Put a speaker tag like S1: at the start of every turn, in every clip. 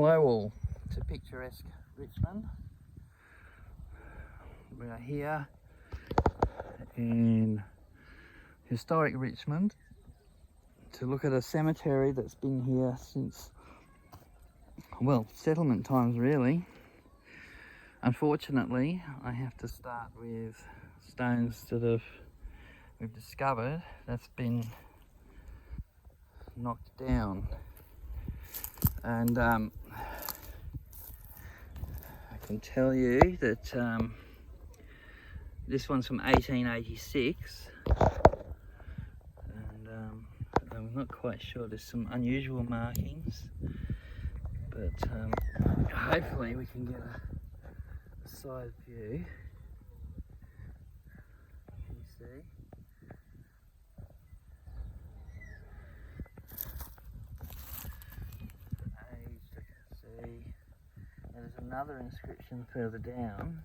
S1: Hello all to picturesque Richmond. We are here in historic Richmond to look at a cemetery that's been here since, well, settlement times really. Unfortunately, I have to start with stones that we've discovered that's been knocked down. And I can tell you that this one's from 1886, and I'm not quite sure. There's some unusual markings, but hopefully we can get a side view. Can you see? There's another inscription further down,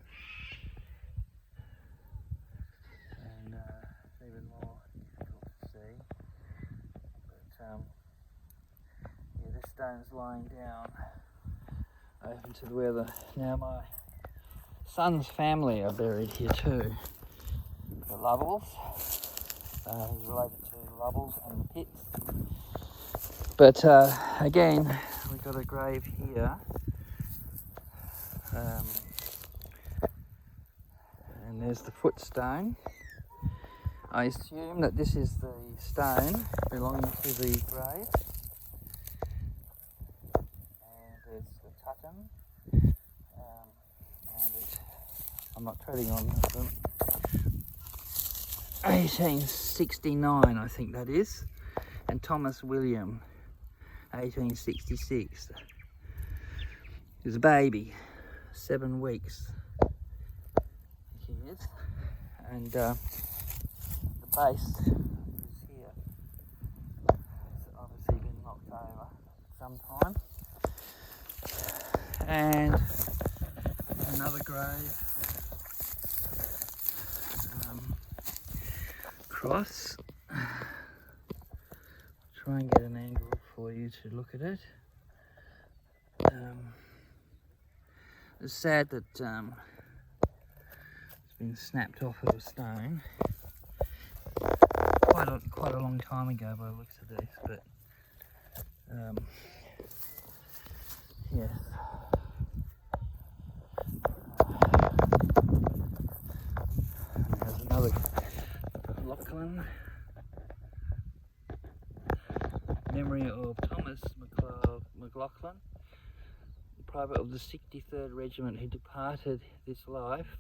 S1: and it's even more difficult to see. But yeah, this stone's lying down open to the weather. Now my son's family are buried here too. The Lovells, he's related to the Lovells and the Pitts. But again, we've got a grave here. And there's the footstone. I assume that this is the stone belonging to the grave. And there's the Tutton. I'm not treading on them. 1869, I think that is. And Thomas William, 1866. He was a baby. 7 weeks he is, and the base is here. It's obviously been knocked over sometime. And another grave, cross. I'll try and get an angle for you to look at it. It's sad that it's been snapped off of a stone quite a long time ago by the looks of this, but yes. There's another Lachlan. Memory of Thomas McLaughlin, private of the 63rd Regiment, who departed this life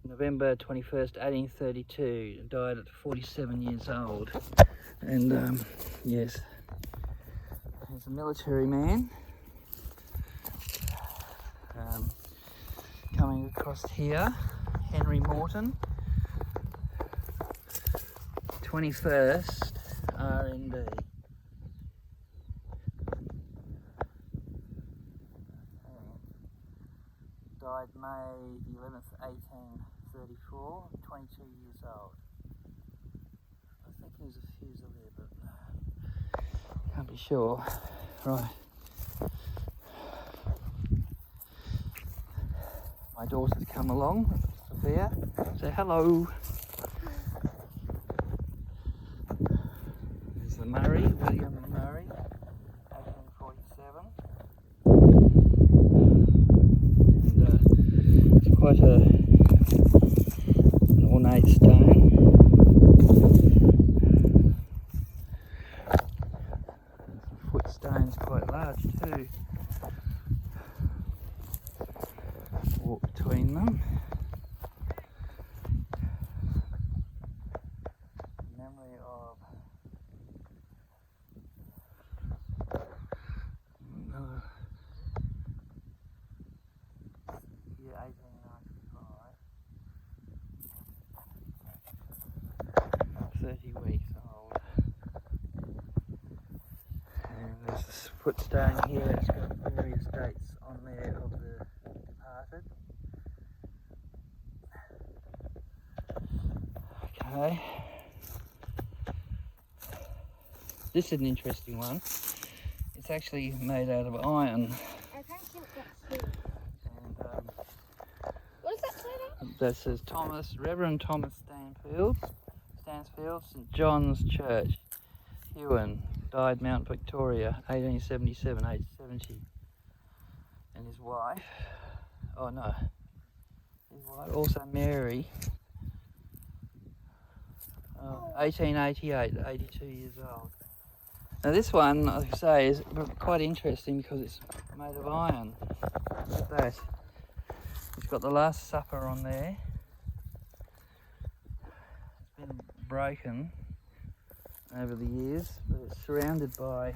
S1: November 21st, 1832, and died at 47 years old. And yes, he's a military man. Coming across here, Henry Morton, 21st R&D. Died May the 11th, 1834, 22 years old. I think he was a Fusilier, but can't be sure. Right. My daughter's come along, Sophia. Say hello. There's the Murray, William Murray, 1847. Quite an ornate stone. The footstone's quite large too. Walk between them. Memory of another year 1895. 30 weeks old. And there's this footstone here, it's got various dates on there of the departed. Okay. This is an interesting one. It's actually made out of iron. And
S2: What does that say now?
S1: that says Reverend Thomas Stansfield, St John's Church, Hewen, died Mount Victoria, 1877, age 70. And his wife, also Mary, 1888, 82 years old. Now this one, like I say, is quite interesting because it's made of iron. Look at that. It's got the Last Supper on there. It's been broken over the years, but it's surrounded by...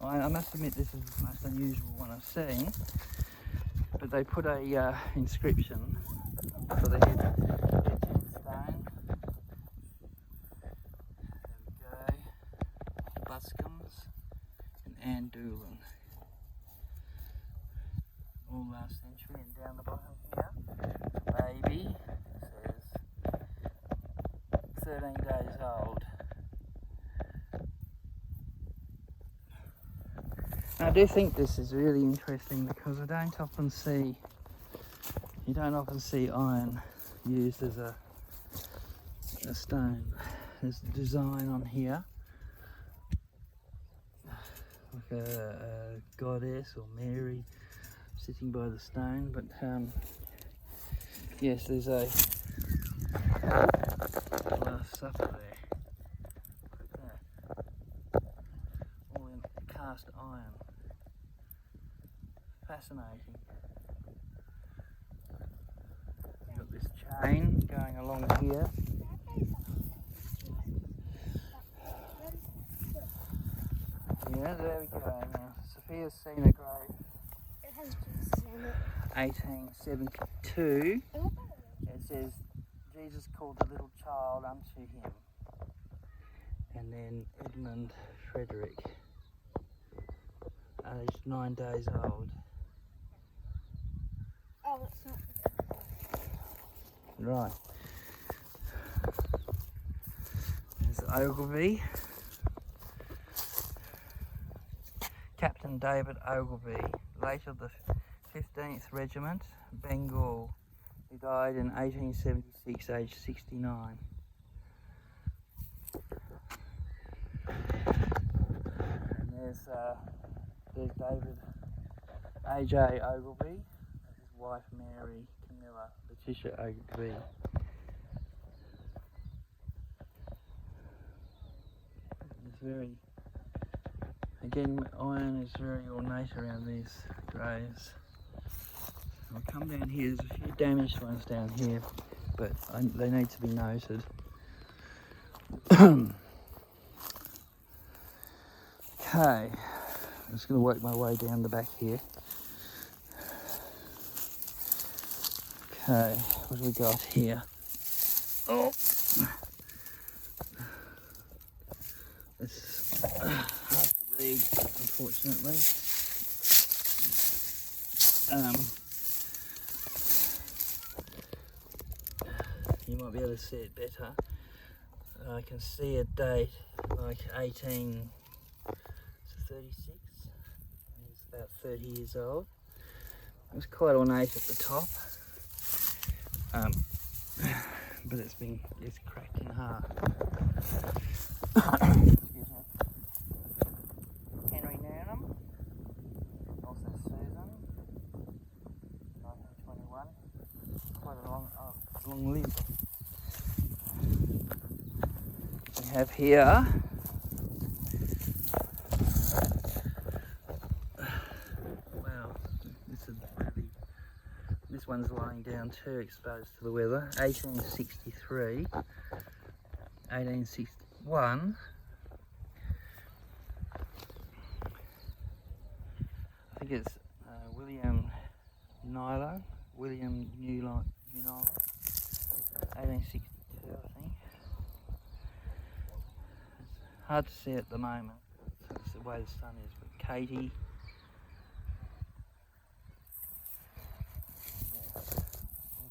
S1: I must admit this is the most unusual one I've seen, but they put a inscription for the head tombstone. There we go. Buscom's and Anne Doolan. All last century, and down the bottom here, baby, it says 13 days old. I do think this is really interesting because you don't often see iron used as a stone. There's a design on here, like a goddess or Mary sitting by the stone, but yes, there's a Last Supper there. Look at that. All in cast iron. Fascinating. You've got this chain going along here. Yeah, there we go. Now, Sophia's seen a grave.
S2: It has Jesus in it.
S1: 1872. It says, Jesus called the little child unto him. And then Edmund Frederick, aged 9 days old.
S2: Oh, it's not.
S1: Right. There's Ogilvy. Captain David Ogilvy, late of the 15th Regiment, Bengal, who died in 1876, aged 69. And there's David A.J. Ogilvy, and his wife Mary Camilla Letitia Ogilvy. It's very, again, iron is very ornate around these graves. I'll come down here, there's a few damaged ones down here, but they need to be noted. Okay, I'm just going to work my way down the back here. Okay, what have we got here? Oh! It's hard to read, unfortunately. You might be able to see it better. I can see a date like 1836. It's about 30 years old. It was quite ornate at the top, but it's cracked in half. Excuse me. Henry Newnham, also Susan, 1921. Quite a long lived. We have here this one's lying down too, exposed to the weather. 1863, 1861. I think it's William Nilo, 1862, I think. It's hard to see at the moment, it's the way the sun is, but Katie.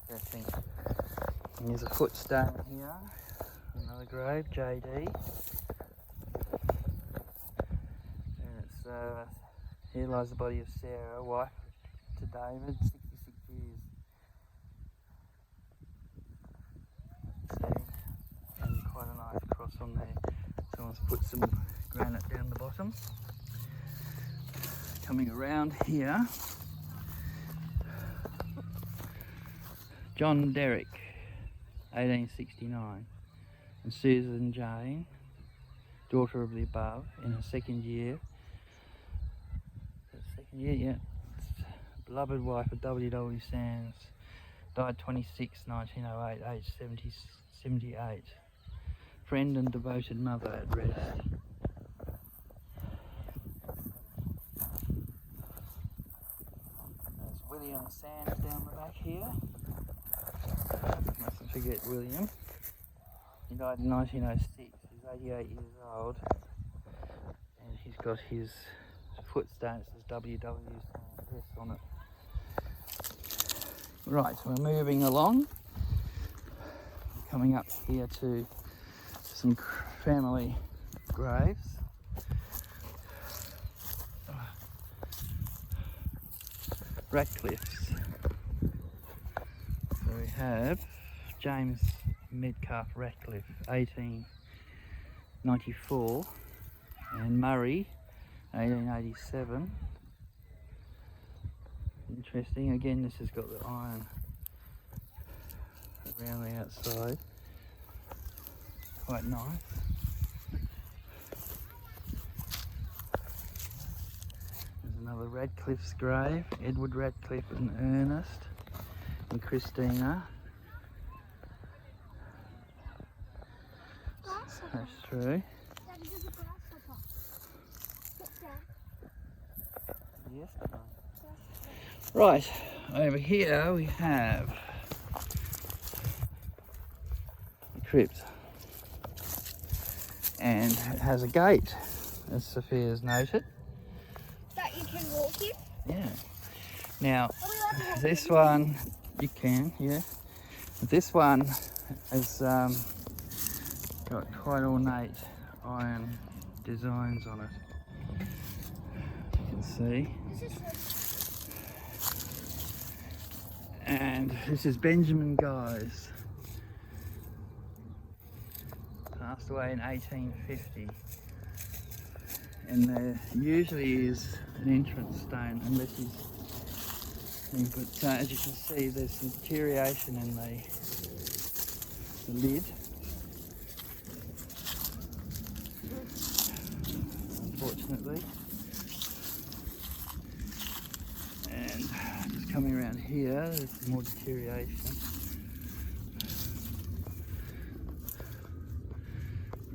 S1: Interesting. And there's a footstone here, another grave, JD. And it's here lies the body of Sarah, wife to David, 66 years. See, and quite a nice cross on there. Someone's put some granite down the bottom. Coming around here, John Derrick, 1869, and Susan Jane, daughter of the above, in her second year. Yeah. Beloved wife of W.W. Sands, died 26, 1908, aged 78. Friend and devoted mother at rest. There's William Sands down the back here. Mustn't forget William. He died in 1906. He's 88 years old. And he's got his footstone. It says W.W. Sands on it. Right, so we're moving along. Coming up here to some family graves. Ratcliffe's. So we have James Medcalf Ratcliffe, 1894, and Murray, 1887. Interesting. Again, this has got the iron around the outside. Quite nice. There's another Radcliffe's grave. Edward Radcliffe and Ernest and Christina. That's true.
S2: Daddy, there's a grasshopper. Sit down.
S1: Yes. Right, over here we have the crypt, and it has a gate, as Sophia's noted.
S2: That you can walk in?
S1: Yeah. Now,
S2: Are we allowed to walk
S1: this
S2: in?
S1: one, you can, yeah. This one has got quite ornate iron designs on it. You can see.
S2: This is
S1: And this is Benjamin Guys. Passed away in 1850. And there usually is an entrance stone, unless he's... But as you can see, there's some deterioration in the lid. Unfortunately. And just coming around here, there's more deterioration.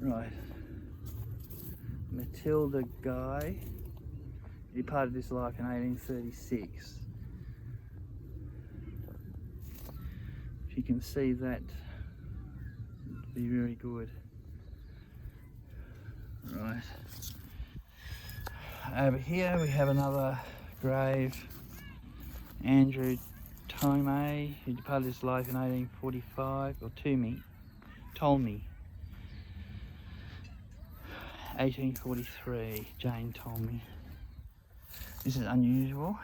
S1: Right. Matilda Guy. He departed this life in 1836. If you can see that, it'd be very good. Right. Over here we have another grave. Andrew Tomei, who departed this life in 1845, or Tolmie, 1843, Jane Tolmie. This is unusual.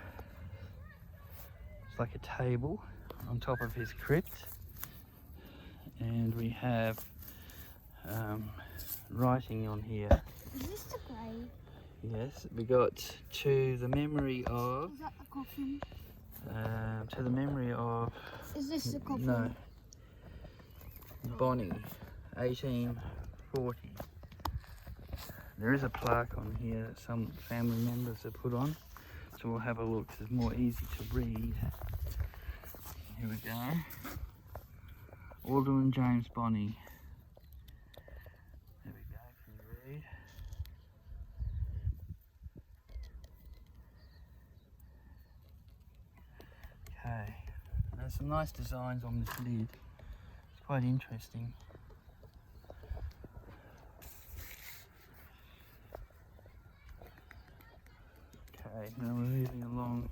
S1: It's like a table on top of his crypt, and we have writing on here.
S2: Is this the grave?
S1: Yes, we got to the memory of.
S2: Is that the coffin?
S1: To the memory of.
S2: Is this the coffin?
S1: No. Bonnie, 1840. There is a plaque on here that some family members have put on, so we'll have a look. It's more easy to read. Here we go. Alderman James Bonnie. There we go, can you read? Okay. There's some nice designs on this lid. It's quite interesting. Okay, now we're moving along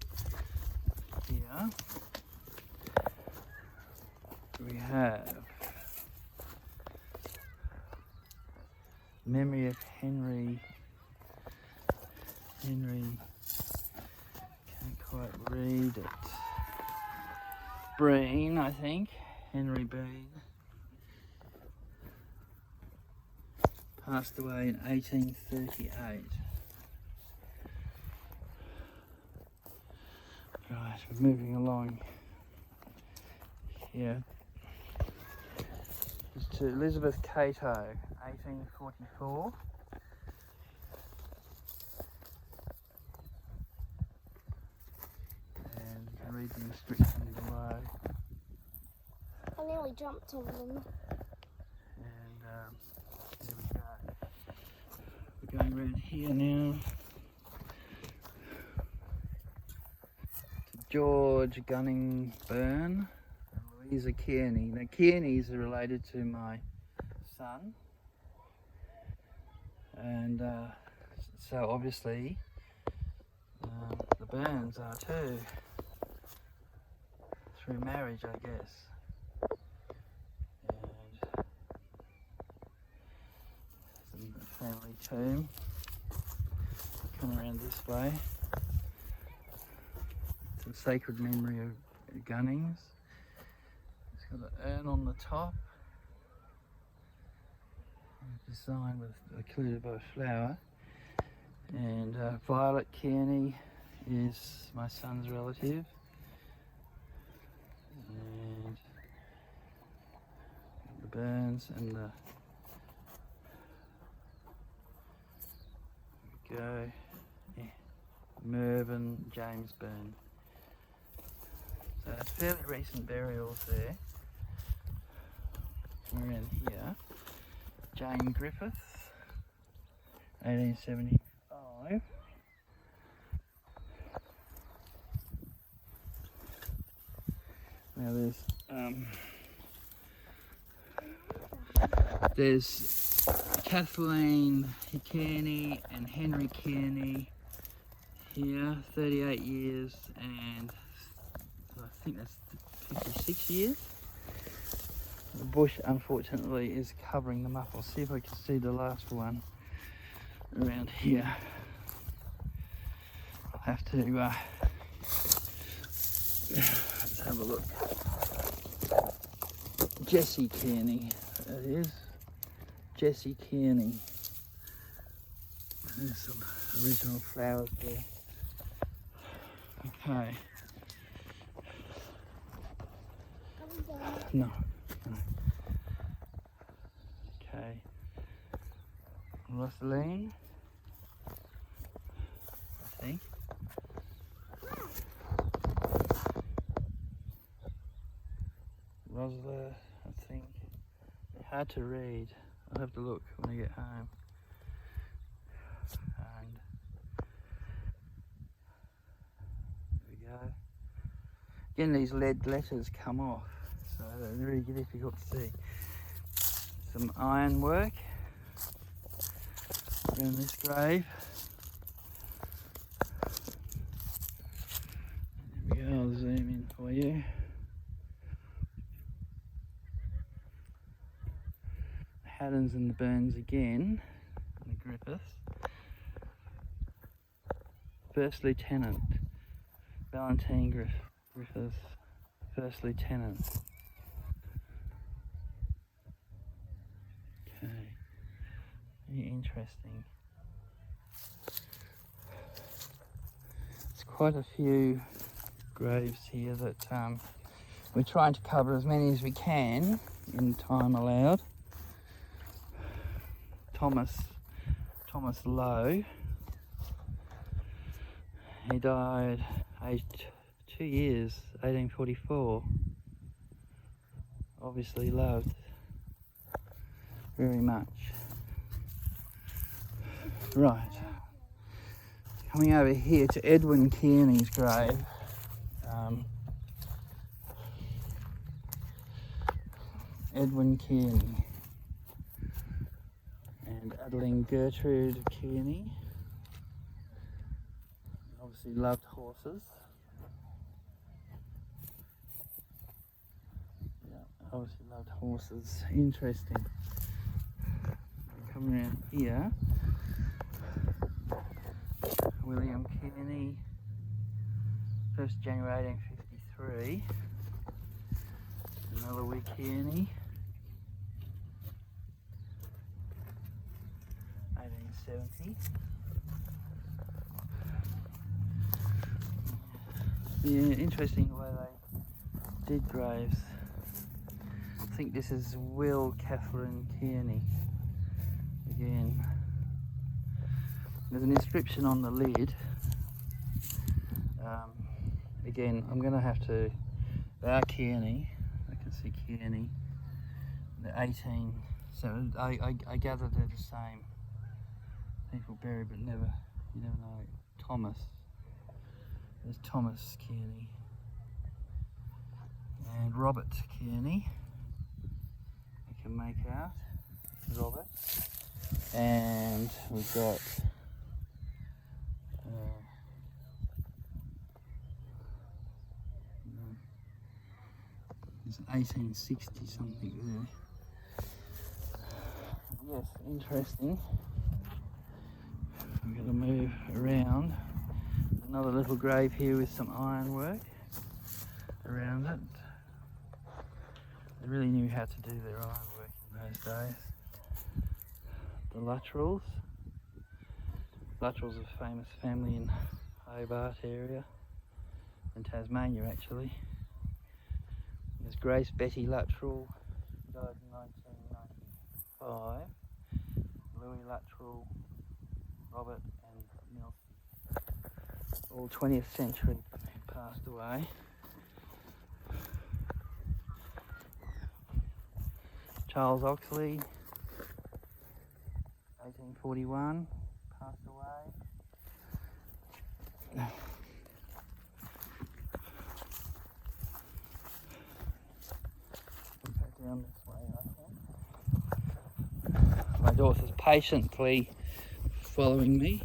S1: here. We have memory of Henry, can't quite read it. Breen, I think. Henry Breen. Passed away in 1838. Right, we're moving along here. It's to Elizabeth Cato, 1844. And you can read the inscription below.
S2: I nearly jumped on them.
S1: And there we go. We're going around here now to George Gunning Byrne and Louisa Kearney. Now Kearneys are related to my son, and so obviously the Byrnes are too, through marriage I guess. And the family tomb. Come around this way. To the sacred memory of Gunnings. It's got an urn on the top. Designed with included by a flower. And Violet Kearney is my son's relative. And the Burns and the go. Yeah. Mervyn James Byrne. So it's fairly recent burials there. Around here, Jane Griffiths, 1875. Now there's Kathleen Kearney and Henry Kearney here, 38 years, and I think that's 56 years. The bush unfortunately is covering them up. I'll see if I can see the last one around here. I'll have to let's have a look. Jessie Kearney, that is. Jessie Kearney. There's some original flowers there. Okay. No. Okay. Rosaline, I think. Rosla, I think. Hard to read. I'll have to look when I get home. And there we go. Again, these lead letters come off, so they're really difficult to see. Some iron work around this grave. There we go, I'll zoom in for you. Haddons and the Burns again, and the Griffiths. First Lieutenant, Valentine Griffiths, First Lieutenant. Okay, very interesting. There's quite a few graves here that we're trying to cover as many as we can in time allowed. Thomas Lowe. He died aged 2 years, 1844. Obviously loved very much. Right. Coming over here to Edwin Kearney's grave. Edwin Kearney. And Adeline Gertrude Kearney. Obviously loved horses. Yeah, obviously loved horses. Interesting. Coming around here. William Kearney. 1st January 1853. Another wee Kearney. 1870. Yeah, interesting the way they did graves. I think this is Will Catherine Kearney. Again, there's an inscription on the lid. Again, I'm going to have to. They are Kearney. I can see Kearney. The 18. So I gather they're the same people buried, but you never know. Thomas. There's Thomas Kearney and Robert Kearney. I can make out Robert, and we've got there's an 1860 something there. Yes, interesting. I'm going to move around. Another little grave here with some ironwork around it. They really knew how to do their ironwork in those days. The Luttrells. Luttrells are a famous family in Hobart area, in Tasmania actually. There's Grace Betty Luttrell, who died in 1995. Louis Luttrell, Robert and Nelson. All 20th century passed away. Charles Oxley, 1841, passed away. Go down this way, I think. My daughter's patiently following me.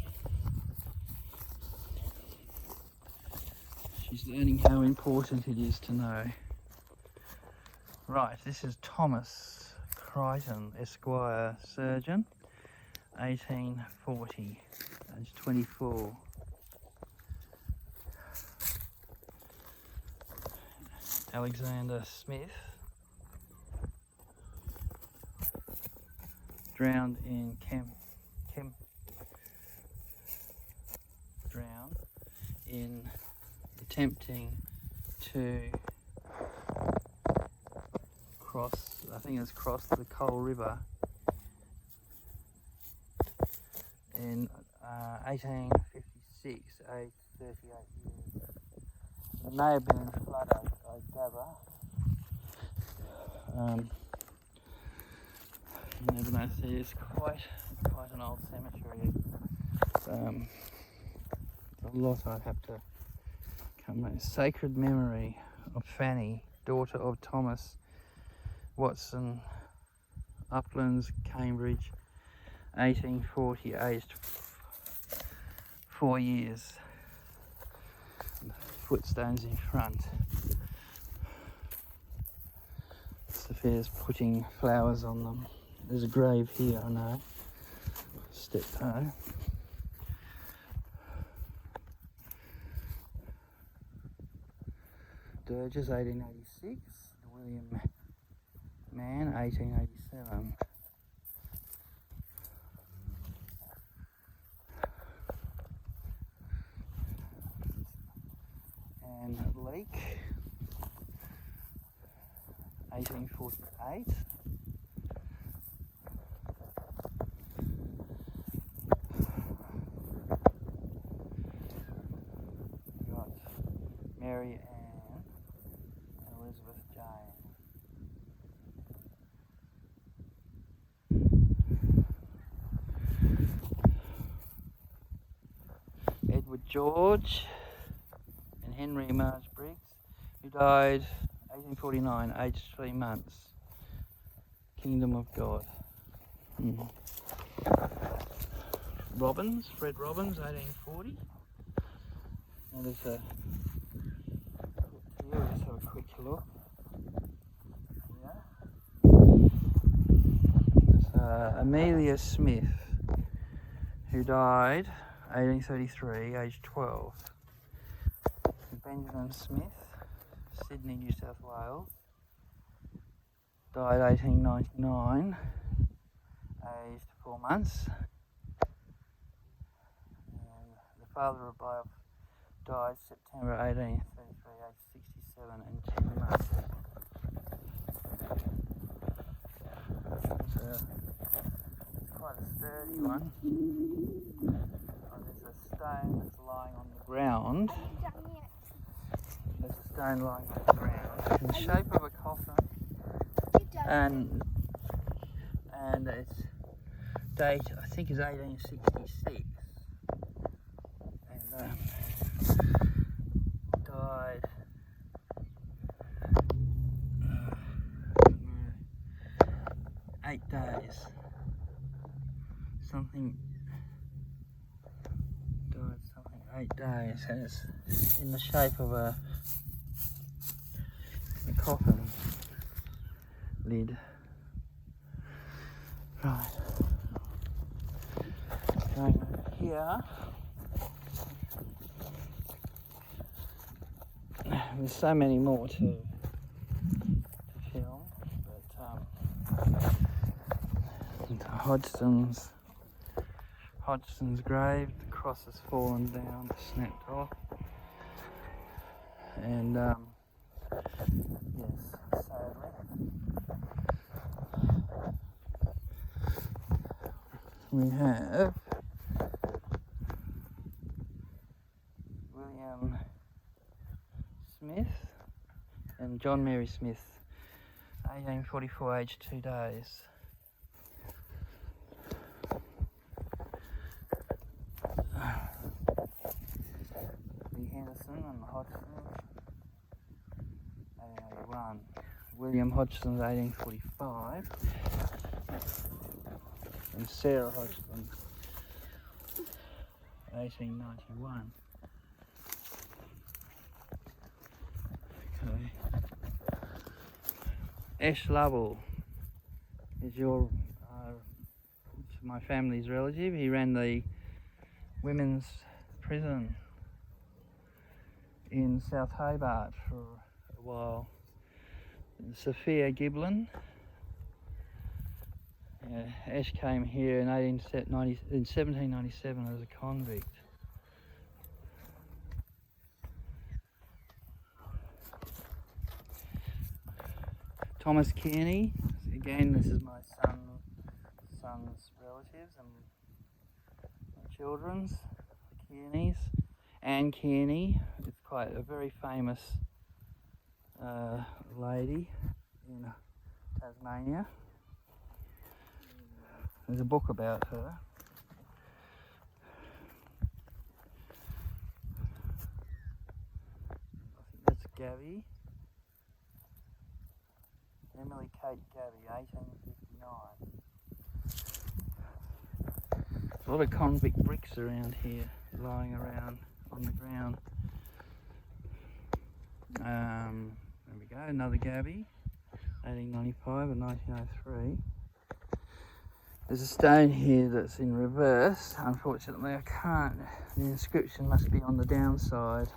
S1: She's learning how important it is to know. Right, this is Thomas Crichton, Esquire, surgeon, 1840, age 24. Alexander Smith, drowned in attempting to cross the Coal River in 1856, aged 38 years. It may have been in a flood, I gather. You never know. See, it's quite an old cemetery. A lot I'd have to come with. Sacred memory of Fanny, daughter of Thomas Watson, Uplands, Cambridge, 1840, aged 4 years. Footstones in front. Sophia's putting flowers on them. There's a grave here, I know. Step toe. Dirges, 1886. William Mann, 1887. And Leake, 1848. We've got Mary Ann and Elizabeth Jane. Edward George and Henry Marge Briggs, who died 1849, aged 3 months. Kingdom of God. Robbins, Fred Robbins, 1840. Now there's a here, let's have a quick look. There's Amelia Smith, who died 1833, aged 12. Benjamin Smith, Sydney, New South Wales. Died 1899, aged 4 months. And the father above died September 1833, aged 67 and 10 months. It's quite a sturdy one. There's a stone that's lying on the ground. There's a stone lying on the ground in the shape of a coffin, and its date I think is 1866, and died 8 days. Something 8 days, and it's in the shape of a coffin lid. Right. Going over here. There's so many more to film, but Hodgson's grave, the cross has fallen down, snapped off, and yes, sadly. We have William Smith and John Mary Smith, 1844, aged 2 days. Henderson and Hodgson, 1881. William Hodgson, 1845. And Sarah Hodgson, 1891. Okay. Ash Lovell is my family's relative. He ran the women's prison in South Hobart for a while. Sophia Giblin. Ash came here in 1797 as a convict. Thomas Kearney. Again, this is my son's relatives and my children's, the Kearneys. Anne Kearney. It's quite a very famous lady in Tasmania. There's a book about her. I think that's Gabby. Emily Kate Gabby, 1859. There's a lot of convict bricks around here, lying around on the ground. There we go, another Gabby, 1895 and 1903. There's a stone here that's in reverse. Unfortunately, I can't. The inscription must be on the downside.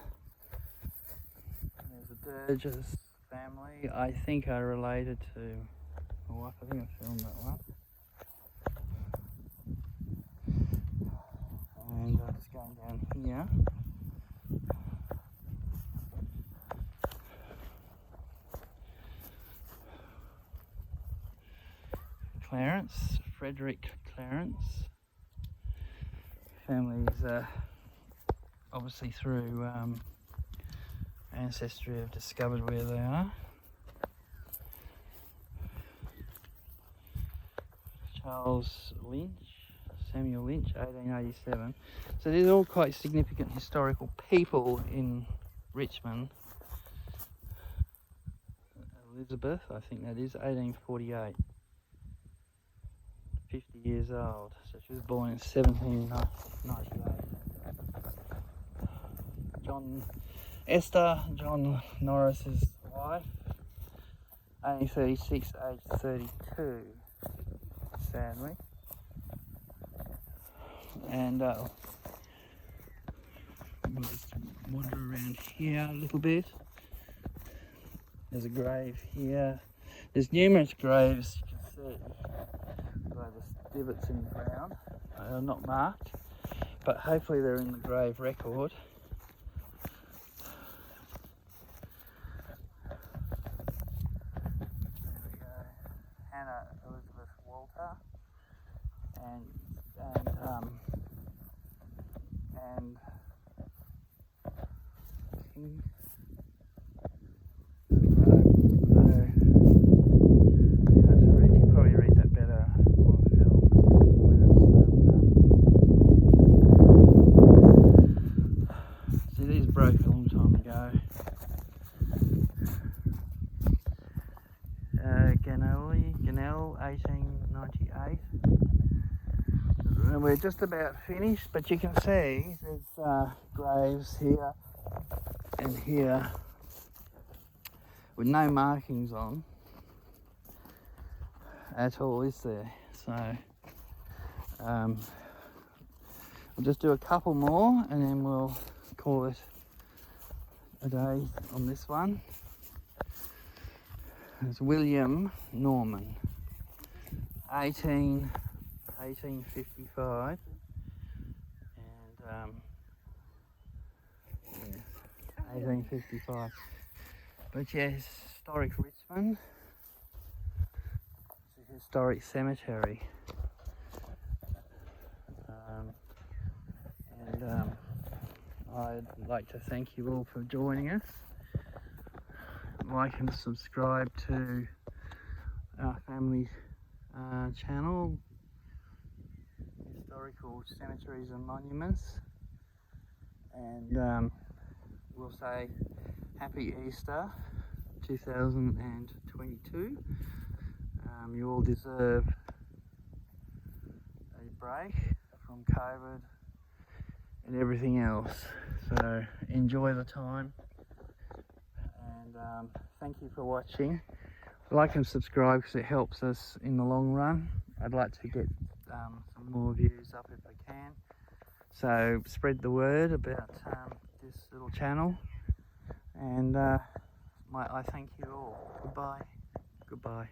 S1: There's a Burgess family. I think are related to my wife. I think I filmed that one. And just going down here. Clarence, Frederick Clarence. Families, obviously through ancestry, have discovered where they are. Charles Lynch, Samuel Lynch, 1887. So these are all quite significant historical people in Richmond. Elizabeth, I think that is, 1848. 50 years old, so she was born in 1798. John Norris's wife, only 36, age 32, sadly. And we'll just wander around around here a little bit. There's a grave here. There's numerous graves, you can see, by the divots in the ground. They are not marked, but hopefully they're in the grave record. There we go. Hannah Elizabeth Walter and King. You probably read that better on film when it's done. See, these broke a long time ago. Ganell, 1898. And we're just about finished, but you can see there's graves here and here with no markings on at all, is there? So we'll just do a couple more and then we'll call it a day on this one. It's William Norman, 1855, and yeah, 1855. But yeah, historic Richmond. It's a historic cemetery, and I'd like to thank you all for joining us. Like and subscribe to our family channel, Historical Cemeteries and Monuments, and we'll say Happy Easter 2022. You all deserve a break from COVID and everything else, so enjoy the time. And thank you for watching. Like and subscribe because it helps us in the long run. I'd like to get some more views up if I can. So spread the word about this little channel. And I thank you all. Goodbye. Goodbye.